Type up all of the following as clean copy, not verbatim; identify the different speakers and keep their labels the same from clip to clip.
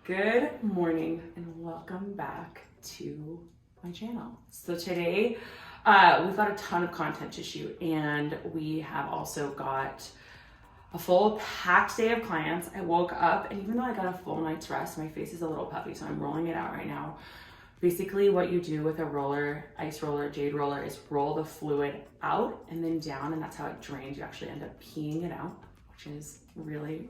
Speaker 1: Good morning and welcome back to my channel. So today we've got a ton of content to shoot, and we have also got a full packed day of clients. I woke up, and even though I got a full night's rest, my face is a little puffy, so I'm rolling it out right now. Basically what you do with a roller, ice roller, jade roller, is roll the fluid out and then down, and that's how it drains. You actually end up peeing it out, which is really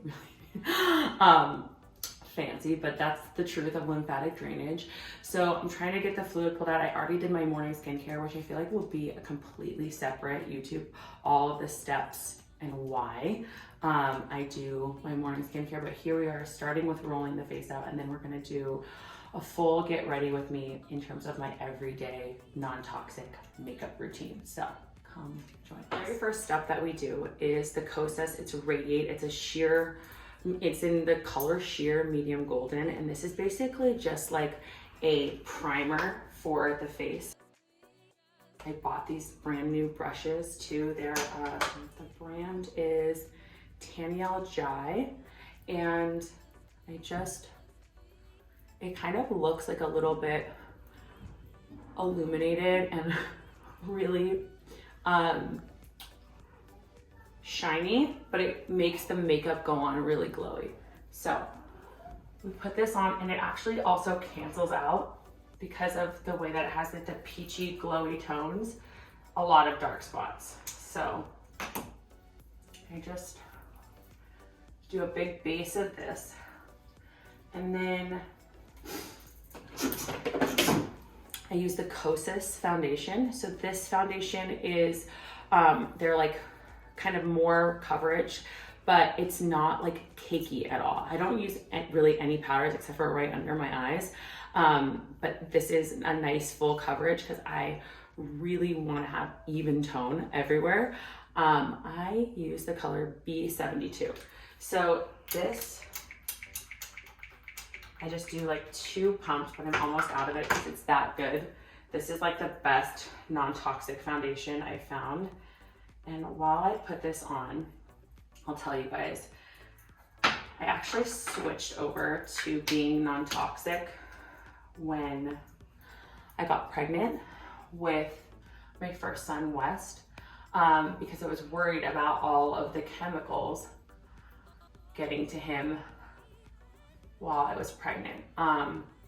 Speaker 1: fancy, but that's the truth of lymphatic drainage. So I'm trying to get the fluid pulled out. I already did my morning skincare, which I feel like will be a completely separate YouTube, all of the steps and why I do my morning skincare. But here we are starting with rolling the face out, and then we're gonna do a full get ready with me in terms of my everyday non-toxic makeup routine. So come join us. The very first step that we do is the Kosas. It's Radiate. It's a sheer, it's in the color sheer medium golden, and this is basically just like a primer for the face. I bought these brand new brushes too. They're the brand is Taniel Jai, and it kind of looks like a little bit illuminated and really shiny, but it makes the makeup go on really glowy. So we put this on, and it actually also cancels out, because of the way that it has the peachy glowy tones, a lot of dark spots. So I just do a big base of this, and then I use the Kosas foundation. So this foundation is, they're like kind of more coverage, but it's not like cakey at all. I don't use really any powders except for right under my eyes. But this is a nice full coverage because I really want to have even tone everywhere. I use the color B72. So this, I just do like 2 pumps, but I'm almost out of it because it's that good. This is like the best non-toxic foundation I found. And while I put this on, I'll tell you guys, I actually switched over to being non-toxic when I got pregnant with my first son, West, because I was worried about all of the chemicals getting to him while I was pregnant,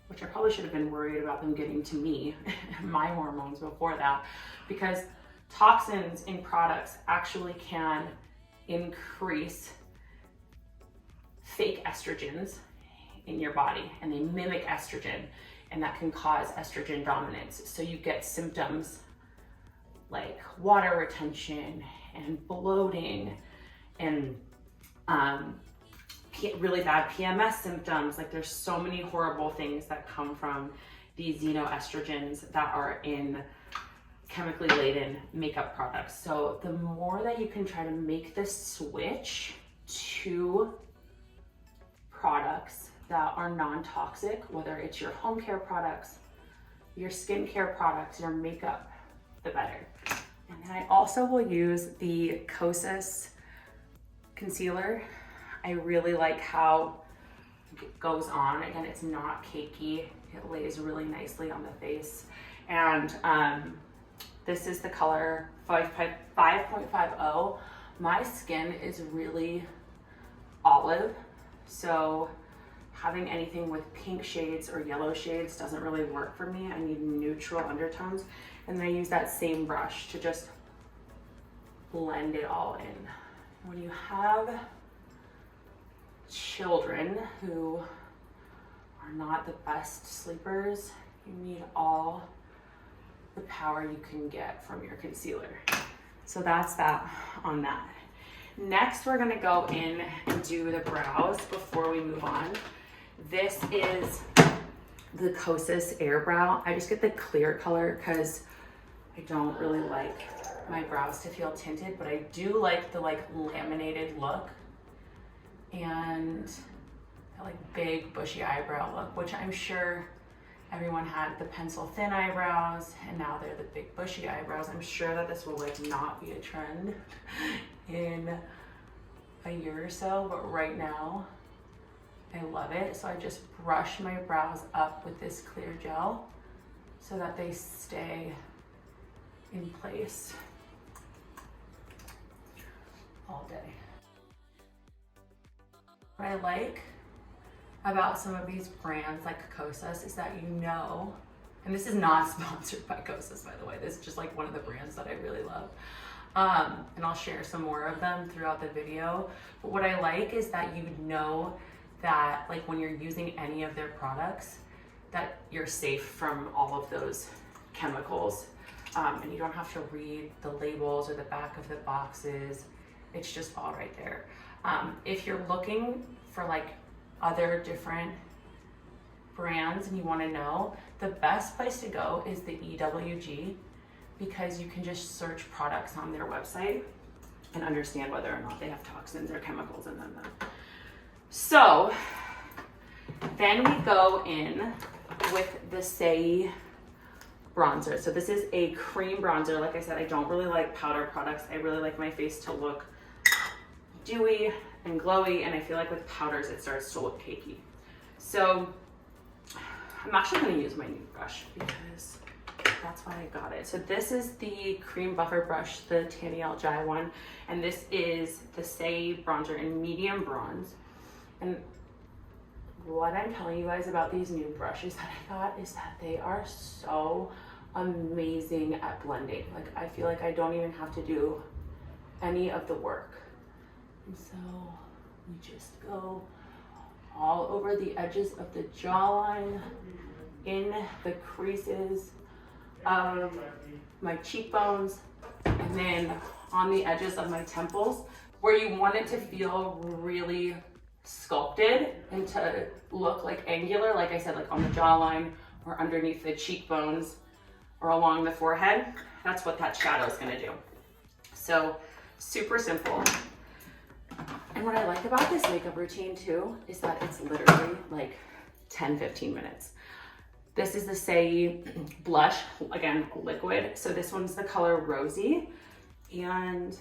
Speaker 1: which I probably should have been worried about them getting to me and my hormones before that, because toxins in products actually can increase fake estrogens in your body, and they mimic estrogen, and that can cause estrogen dominance. So you get symptoms like water retention and bloating and really bad PMS symptoms. Like, there's so many horrible things that come from these xenoestrogens that are in chemically laden makeup products. So the more that you can try to make this switch to products that are non-toxic, whether it's your home care products, your skincare products, your makeup, the better. And then I also will use the Kosas concealer. I really like how it goes on. Again, it's not cakey. It lays really nicely on the face. And this is the color 5.50. My skin is really olive, so having anything with pink shades or yellow shades doesn't really work for me. I need neutral undertones. And then I use that same brush to just blend it all in. When you have children who are not the best sleepers, you need all the power you can get from your concealer. So that's that on that. Next, we're gonna go in and do the brows before we move on. This is the Kosas Air Brow. I just get the clear color because I don't really like my brows to feel tinted, but I do like the laminated look and that big bushy eyebrow look, which I'm sure everyone had the pencil thin eyebrows, and now they're the big bushy eyebrows. I'm sure that this will not be a trend in a year or so, but right now I love it. So I just brush my brows up with this clear gel so that they stay in place all day. What I like about some of these brands like Kosas is that you know, and this is not sponsored by Kosas, by the way, this is just like one of the brands that I really love. And I'll share some more of them throughout the video. But what I like is that you know that like when you're using any of their products, that you're safe from all of those chemicals. And you don't have to read the labels or the back of the boxes. It's just all right there. If you're looking for like other different brands and you want to know, the best place to go is the EWG, because you can just search products on their website and understand whether or not they have toxins or chemicals in them. So then we go in with the Say bronzer. So this is a cream bronzer. Like I said, I don't really like powder products. I really like my face to look dewy and glowy, and I feel like with powders it starts to look cakey. So I'm actually going to use my new brush because that's why I got it. So this is the cream buffer brush, the Tanielle Jai one, and this is the Say bronzer in medium bronze. And what I'm telling you guys about these new brushes that I got is that they are so amazing at blending. Like I feel like I don't even have to do any of the work. And so we just go all over the edges of the jawline, in the creases of my cheekbones, and then on the edges of my temples, where you want it to feel really sculpted and to look like angular, like I said, like on the jawline or underneath the cheekbones or along the forehead. That's what that shadow is gonna do. So super simple. And what I like about this makeup routine too is that it's literally like 10-15 minutes. This is the Say blush, again, liquid. So this one's the color Rosy. And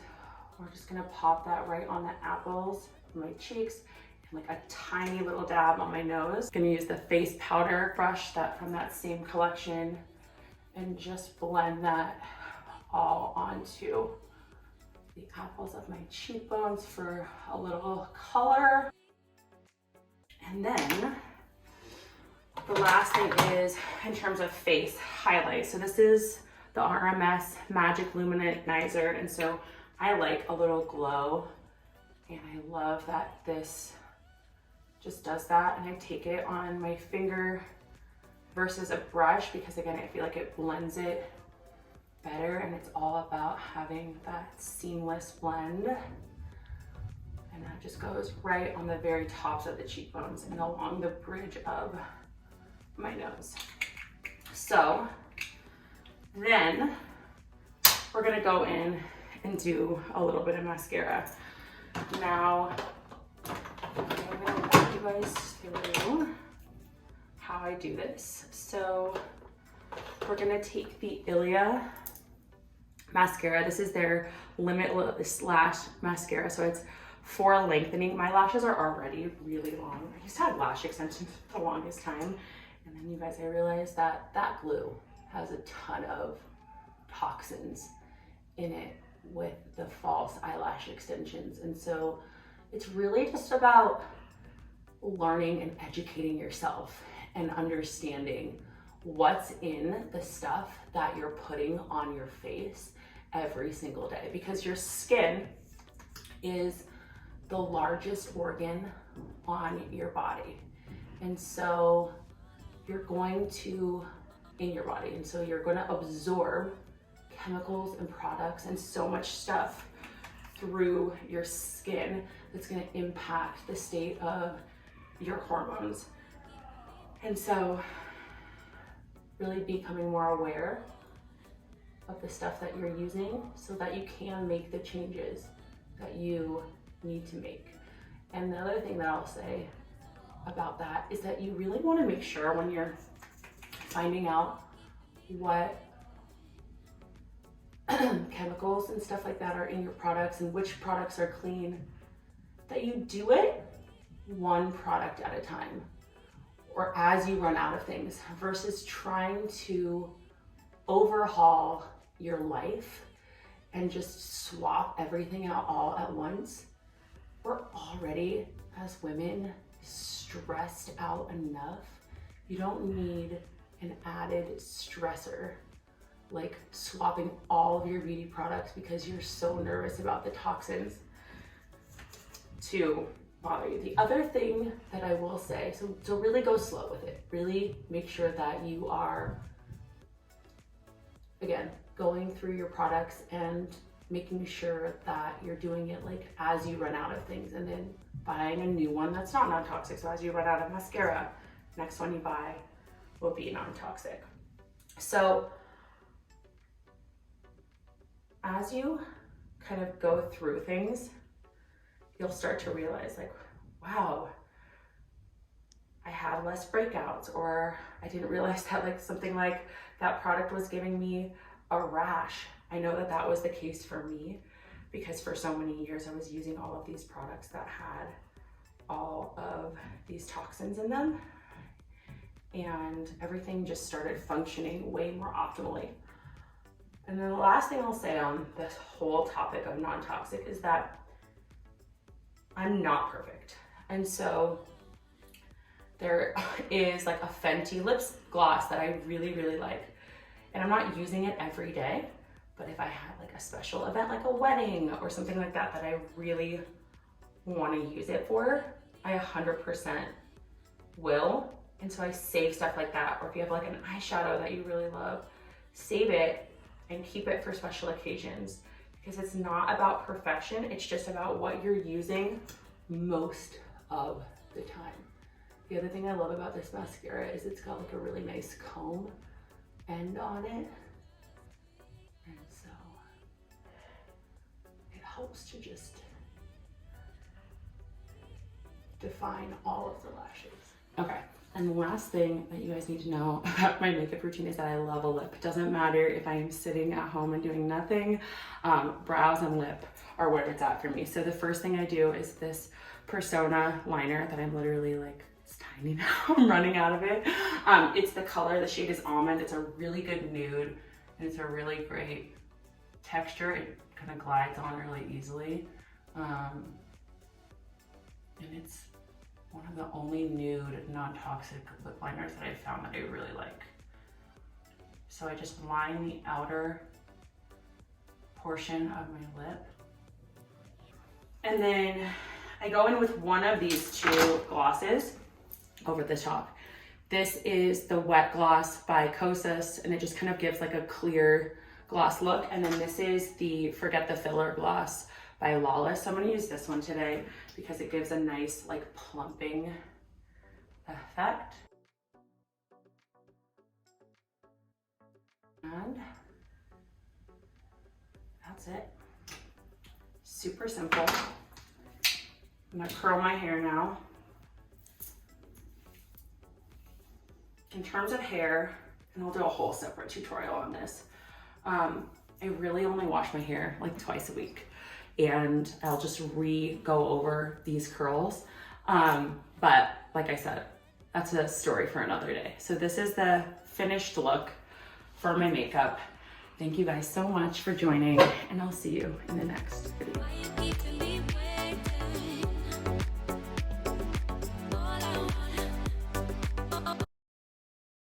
Speaker 1: we're just gonna pop that right on the apples of my cheeks and like a tiny little dab on my nose. Gonna use the face powder brush from that same collection and just blend that all onto the apples of my cheekbones for a little color. And then the last thing is in terms of face highlight. So this is the RMS Magic Luminizer. And so I like a little glow, and I love that this just does that. And I take it on my finger versus a brush because again, I feel like it blends it better, and it's all about having that seamless blend. And that just goes right on the very tops of the cheekbones and along the bridge of my nose. So then we're gonna go in and do a little bit of mascara. Now, I'm gonna walk you guys through how I do this. So we're gonna take the Ilia mascara. This is their Limitless Lash Mascara. So it's for lengthening. My lashes are already really long. I used to have lash extensions for the longest time. And then you guys, I realized that that glue has a ton of toxins in it with the false eyelash extensions. And so it's really just about learning and educating yourself and understanding what's in the stuff that you're putting on your face every single day, because your skin is the largest organ on your body. And so you're going to, in your body, and so you're going to absorb chemicals and products and so much stuff through your skin that's going to impact the state of your hormones. And so really becoming more aware of the stuff that you're using so that you can make the changes that you need to make. And the other thing that I'll say about that is that you really want to make sure when you're finding out what chemicals and stuff like that are in your products and which products are clean, that you do it one product at a time, or as you run out of things, versus trying to overhaul your life and just swap everything out all at once. We're already, as women, stressed out enough. You don't need an added stressor, like swapping all of your beauty products because you're so nervous about the toxins to bother you. The other thing that I will say, so really go slow with it. Really make sure that you are, again, going through your products and making sure that you're doing it like as you run out of things, and then buying a new one that's not non-toxic. So as you run out of mascara, next one you buy will be non-toxic. So as you kind of go through things, you'll start to realize like, wow, I had less breakouts, or I didn't realize that like something like that product was giving me a rash. I know that that was the case for me because for so many years I was using all of these products that had all of these toxins in them, and everything just started functioning way more optimally. And then the last thing I'll say on this whole topic of non-toxic is that I'm not perfect. And so there is like a Fenty lip gloss that I really, really like. And I'm not using it every day, but if I had like a special event, like a wedding or something like that, that I really want to use it for, I 100% will. And so I save stuff like that. Or if you have like an eyeshadow that you really love, save it and keep it for special occasions, because it's not about perfection. It's just about what you're using most of the time. The other thing I love about this mascara is it's got like a really nice comb end on it. And so it helps to just define all of the lashes. Okay. And the last thing that you guys need to know about my makeup routine is that I love a lip. It doesn't matter if I am sitting at home and doing nothing, brows and lip are where it's at for me. So the first thing I do is this Persona liner that I'm literally like, it's tiny now, I'm running out of it. It's the color, the shade is Almond. It's a really good nude, and it's a really great texture. It kind of glides on really easily. And it's one of the only nude, non-toxic lip liners that I found that I really like. So I just line the outer portion of my lip. And then I go in with one of these two glosses over the top. This is the Wet Gloss by Kosas, and it just kind of gives like a clear gloss look. And then this is the Forget the Filler Gloss by Lawless. So I'm gonna use this one today because it gives a nice like plumping effect. And that's it. Super simple. I'm gonna curl my hair now. In terms of hair, and I'll do a whole separate tutorial on this, I really only wash my hair like twice a week, and I'll just go over these curls. But like I said, that's a story for another day. So this is the finished look for my makeup. Thank you guys so much for joining, and I'll see you in the next video.